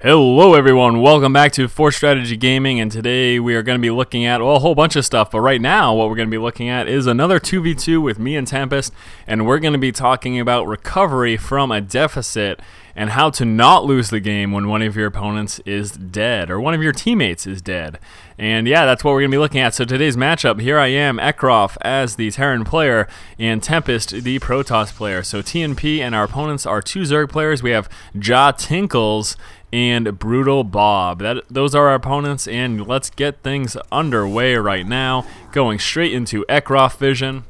Hello everyone, welcome back to Force Strategy Gaming, and today we are going to be looking at, well, a whole bunch of stuff, but right now what we're going to be looking at is another 2v2 with me and Tempest, and we're going to be talking about recovery from a deficit and how to not lose the game when one of your opponents is dead, or one of your teammates is dead. And yeah, that's what we're going to be looking at. So today's matchup, here I am, Ekroff as the Terran player, and Tempest the Protoss player. So TNP and our opponents are two Zerg players. We have Ja Tinkles and Brutal Bob. Those are our opponents, and let's get things underway right now. Going straight into Ekroff Vision.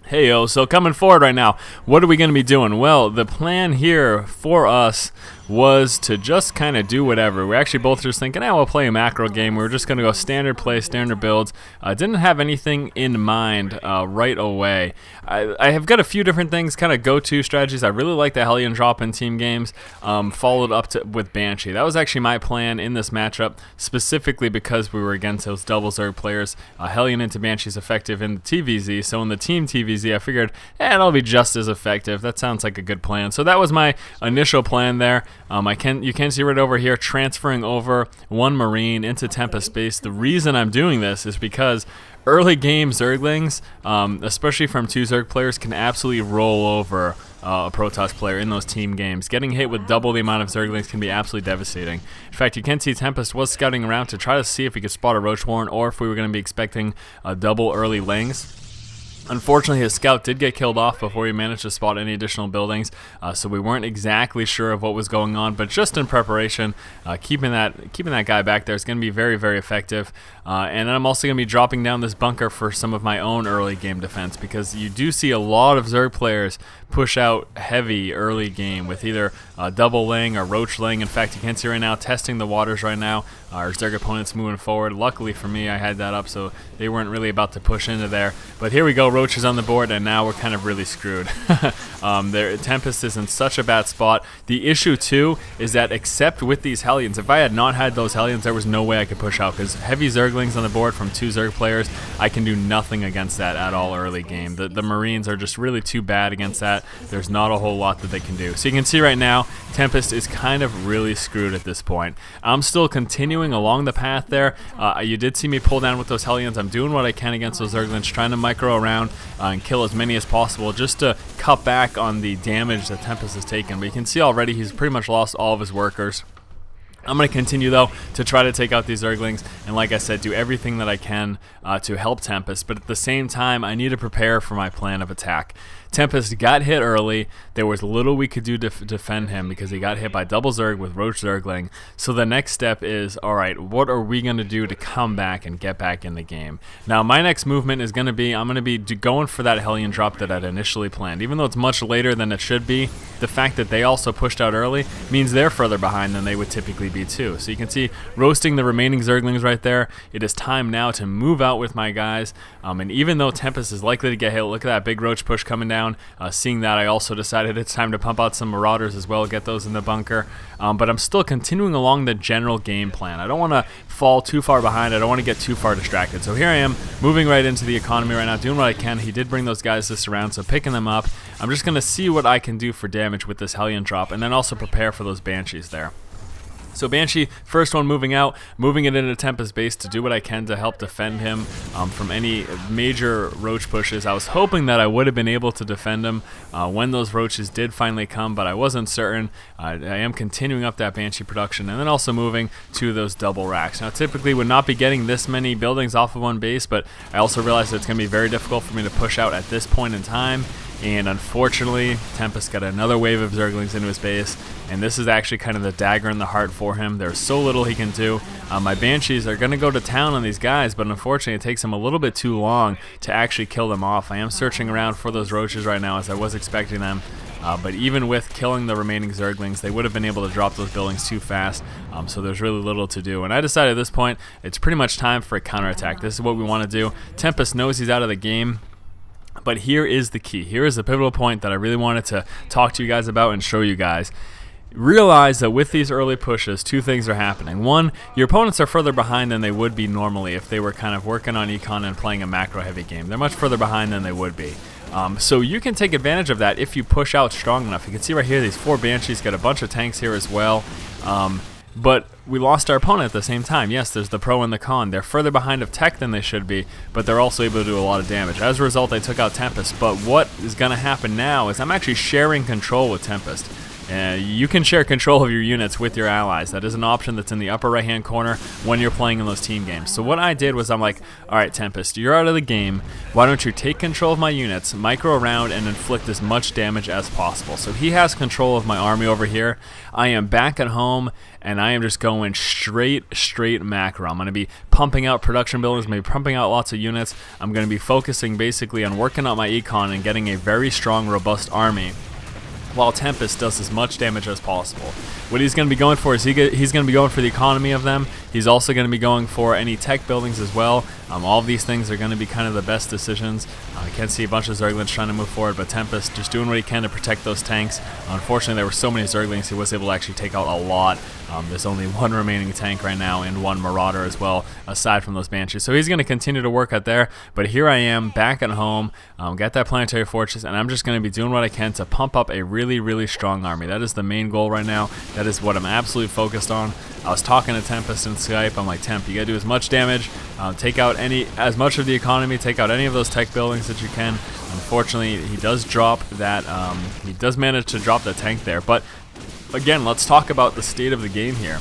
Heyo, so coming forward right now, what are we going to be doing? Well, the plan here for us was to just kind of do whatever. We're actually both just thinking, we'll play a macro game. We were just going to go standard play, standard builds. Didn't have anything in mind right away. I have got a few different things, kind of go-to strategies. I really like the Hellion drop in team games, followed up with Banshee. That was actually my plan in this matchup, specifically because we were against those double Zerg players. Hellion into Banshee is effective in the TVZ, so in the team TVZ, I figured, it'll be just as effective. That sounds like a good plan. So that was my initial plan there. You can see right over here, transferring over one Marine into Tempest base. The reason I'm doing this is because early game Zerglings, especially from two Zerg players, can absolutely roll over a Protoss player in those team games. Getting hit with double the amount of Zerglings can be absolutely devastating. In fact, you can see Tempest was scouting around to try to see if he could spot a Roach Warren or if we were going to be expecting a double early Lings. Unfortunately, his scout did get killed off before he managed to spot any additional buildings, so we weren't exactly sure of what was going on. But just in preparation, keeping that guy back there is going to be very, very effective. And then I'm also going to be dropping down this bunker for some of my own early game defense, because you do see a lot of Zerg players push out heavy early game with either double Ling or Roach Ling. In fact, you can see right now testing the waters right now. Our Zerg opponents moving forward. Luckily for me, I had that up, so they weren't really about to push into there. But here we go, Roach is on the board, and now we're kind of really screwed. Tempest is in such a bad spot. The issue too is that, except with these Hellions, if I had not had those Hellions, there was no way I could push out, because heavy Zerglings on the board from two Zerg players, I can do nothing against that at all early game. The Marines are just really too bad against that. There's not a whole lot that they can do. So you can see right now, Tempest is kind of really screwed at this point. I'm still continuing along the path there. You did see me pull down with those Hellions. I'm doing what I can against those Zerglings, trying to micro around and kill as many as possible, just to cut back on the damage that Tempest has taken. But you can see already he's pretty much lost all of his workers. I'm going to continue, though, to try to take out these Zerglings, and like I said, do everything that I can to help Tempest, but at the same time, I need to prepare for my plan of attack. Tempest got hit early. There was little we could do to defend him because he got hit by double Zerg with Roach Zergling. So the next step is, alright, what are we going to do to come back and get back in the game? Now, my next movement is going to be, I'm going to be going for that Hellion drop that I'd initially planned. Even though it's much later than it should be, the fact that they also pushed out early means they're further behind than they would typically be too. So you can see roasting the remaining Zerglings right there. It is time now to move out with my guys. And even though Tempest is likely to get hit, look at that big Roach push coming down. Seeing that, I also decided it's time to pump out some Marauders as well, get those in the bunker. But I'm still continuing along the general game plan. I don't want to fall too far behind. I don't want to get too far distracted. So here I am, moving right into the economy right now, doing what I can. He did bring those guys this round, so picking them up. I'm just going to see what I can do for damage with this Hellion drop, and then also prepare for those Banshees there. So Banshee, first one moving out, moving it into Tempest base to do what I can to help defend him from any major Roach pushes. I was hoping that I would have been able to defend him when those Roaches did finally come, but I wasn't certain. I am continuing up that Banshee production, and then also moving to those double racks. Now, typically would not be getting this many buildings off of one base, but I also realized that it's going to be very difficult for me to push out at this point in time. And unfortunately, Tempest got another wave of Zerglings into his base, and this is actually kind of the dagger in the heart for him. There's so little he can do. My Banshees are going to go to town on these guys, but unfortunately it takes him a little bit too long to actually kill them off. I am searching around for those Roaches right now, as I was expecting them. But even with killing the remaining Zerglings, they would have been able to drop those buildings too fast, so there's really little to do. And I decided at this point, it's pretty much time for a counterattack. This is what we want to do. Tempest knows he's out of the game. But here is the key. Here is the pivotal point that I really wanted to talk to you guys about and show you guys. Realize that with these early pushes, two things are happening. One, your opponents are further behind than they would be normally if they were kind of working on econ and playing a macro heavy game. They're much further behind than they would be. So you can take advantage of that if you push out strong enough. You can see right here, these 4 Banshees got a bunch of tanks here as well. but we lost our opponent at the same time. Yes, there's the pro and the con. They're further behind of tech than they should be, but they're also able to do a lot of damage. As a result, I took out Tempest, but what is going to happen now is I'm actually sharing control with Tempest. You can share control of your units with your allies. That is an option that's in the upper right hand corner when you're playing in those team games. So what I did was I'm like, alright Tempest, you're out of the game. Why don't you take control of my units, micro around, and inflict as much damage as possible. So he has control of my army over here. I am back at home, and I am just going straight macro. I'm going to be pumping out production buildings, maybe pumping out lots of units. I'm going to be focusing basically on working out my econ and getting a very strong, robust army, while Tempest does as much damage as possible. What he's going to be going for is he's going to be going for the economy of them. He's also going to be going for any tech buildings as well. All of these things are going to be kind of the best decisions. I can see a bunch of Zerglings trying to move forward, but Tempest just doing what he can to protect those tanks. Unfortunately, there were so many Zerglings, he was able to actually take out a lot. There's only one remaining tank right now and one Marauder as well, aside from those Banshees. So he's going to continue to work out there, but here I am back at home, got that Planetary Fortress, and I'm just going to be doing what I can to pump up a really strong army. That is the main goal right now. That is what I'm absolutely focused on. I was talking to Tempest in Skype. I'm like, Temp, you got to do as much damage, take out as much of the economy, take out any of those tech buildings that you can. Unfortunately, he does drop that, he does manage to drop the tank there, but again, let's talk about the state of the game here.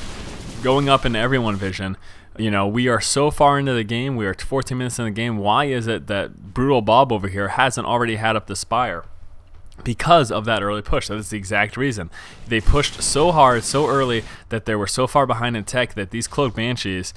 Going up into everyone vision, you know, we are so far into the game, we are 14 minutes in the game. Why is it that Brutal Bob over here hasn't already had up the Spire? Because of that early push. That is the exact reason. They pushed so hard, so early, that they were so far behind in tech that these Cloaked Banshees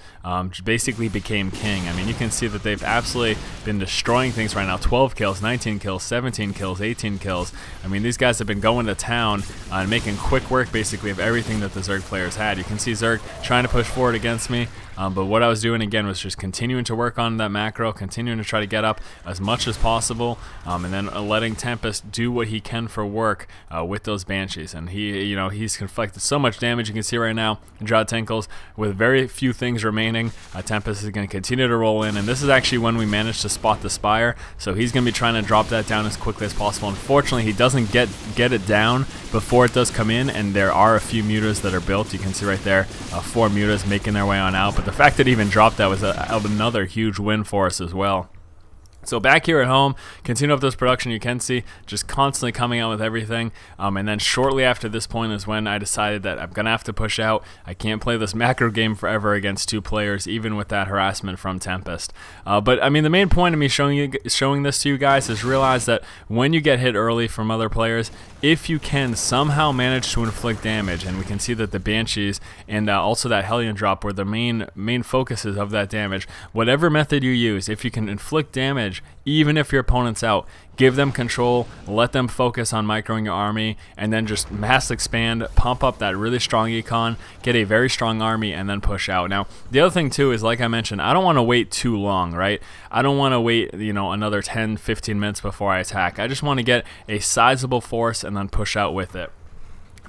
basically became king. I mean, you can see that they've absolutely been destroying things right now. 12 kills, 19 kills, 17 kills, 18 kills. I mean, these guys have been going to town and making quick work, basically, of everything that the Zerg players had. You can see Zerg trying to push forward against me. But what I was doing again was just continuing to work on that macro, continuing to try to get up as much as possible, and then letting Tempest do what he can for work with those Banshees. And he's inflicted so much damage. You can see right now, Jod Tinkles, with very few things remaining. Tempest is going to continue to roll in, and this is actually when we managed to spot the Spire. So he's going to be trying to drop that down as quickly as possible. Unfortunately, he doesn't get it down before it does come in, and there are a few mutas that are built. You can see right there, 4 mutas making their way on out. But the fact that he even dropped that was another huge win for us as well. So back here at home, continue up this production. You can see just constantly coming out with everything. And then shortly after this point is when I decided that I'm going to have to push out. I can't play this macro game forever against 2 players, even with that harassment from Tempest. But I mean, the main point of me showing this to you guys is realize that when you get hit early from other players, if you can somehow manage to inflict damage, and we can see that the Banshees and also that Hellion drop were the main focuses of that damage, whatever method you use, if you can inflict damage, even if your opponent's out, give them control, let them focus on microing your army, and then just mass expand, pump up that really strong econ, get a very strong army, and then push out. Now, the other thing too is, like I mentioned, I don't want to wait too long, right? I don't want to wait, another 10-15 minutes before I attack. I just want to get a sizable force and then push out with it.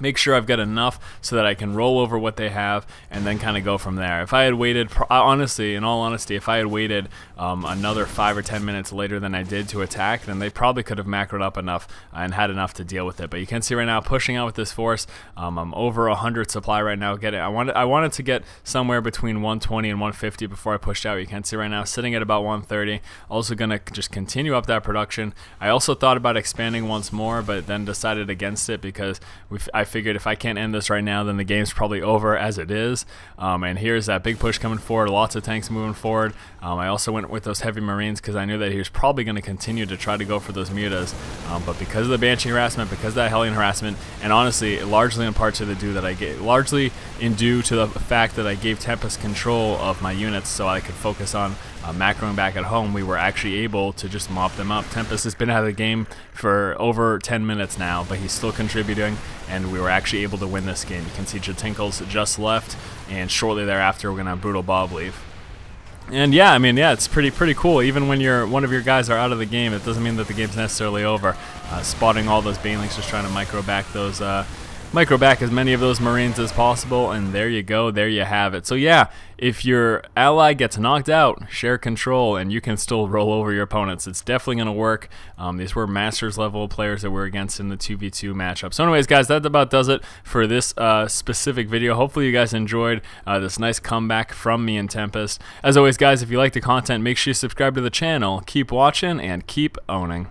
Make sure I've got enough so that I can roll over what they have and then kind of go from there. If I had waited, honestly, in all honesty, if I had waited another 5 or 10 minutes later than I did to attack, then they probably could have macroed up enough and had enough to deal with it. But you can see right now, pushing out with this force, I'm over 100 supply right now. I wanted to get somewhere between 120 and 150 before I pushed out. You can see right now, sitting at about 130. Also going to just continue up that production. I also thought about expanding once more, but then decided against it because I figured if I can't end this right now, then the game's probably over as it is. And here's that big push coming forward, lots of tanks moving forward. I also went with those heavy Marines because I knew that he was probably going to continue to try to go for those mutas. But because of the Banshee harassment, because of that Hellion harassment, and honestly, largely in part to the due to the fact that I gave Tempest control of my units so I could focus on macroing back at home, we were actually able to just mop them up. Tempest has been out of the game for over 10 minutes now, but he's still contributing, and we were actually able to win this game. You can see Jatinkles just left, and shortly thereafter we're going to have Brutal Bob leave. And yeah, I mean, yeah, it's pretty cool. Even when one of your guys are out of the game, it doesn't mean that the game's necessarily over. Spotting all those Banelings, just trying to micro back those micro back as many of those Marines as possible, and there you go, there you have it. So yeah, if your ally gets knocked out, share control, and you can still roll over your opponents. It's definitely going to work. These were Masters level players that we're against in the 2v2 matchup. So anyways, guys, that about does it for this specific video. Hopefully you guys enjoyed this nice comeback from me and Tempest. As always, guys, if you like the content, make sure you subscribe to the channel. Keep watching and keep owning.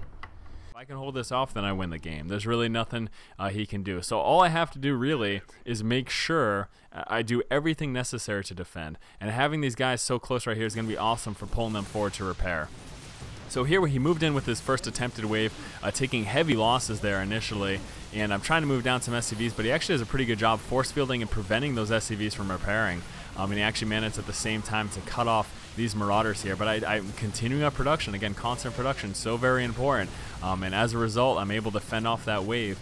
I can hold this off, then I win the game. There's really nothing he can do. So all I have to do really is make sure I do everything necessary to defend. And having these guys so close right here is going to be awesome for pulling them forward to repair. So here he moved in with his first attempted wave, taking heavy losses there initially, and I'm trying to move down some SCVs, but he actually does a pretty good job force fielding and preventing those SCVs from repairing. And he actually managed at the same time to cut off these Marauders here. But I'm continuing up production. Again, constant production, so very important. And as a result, I'm able to fend off that wave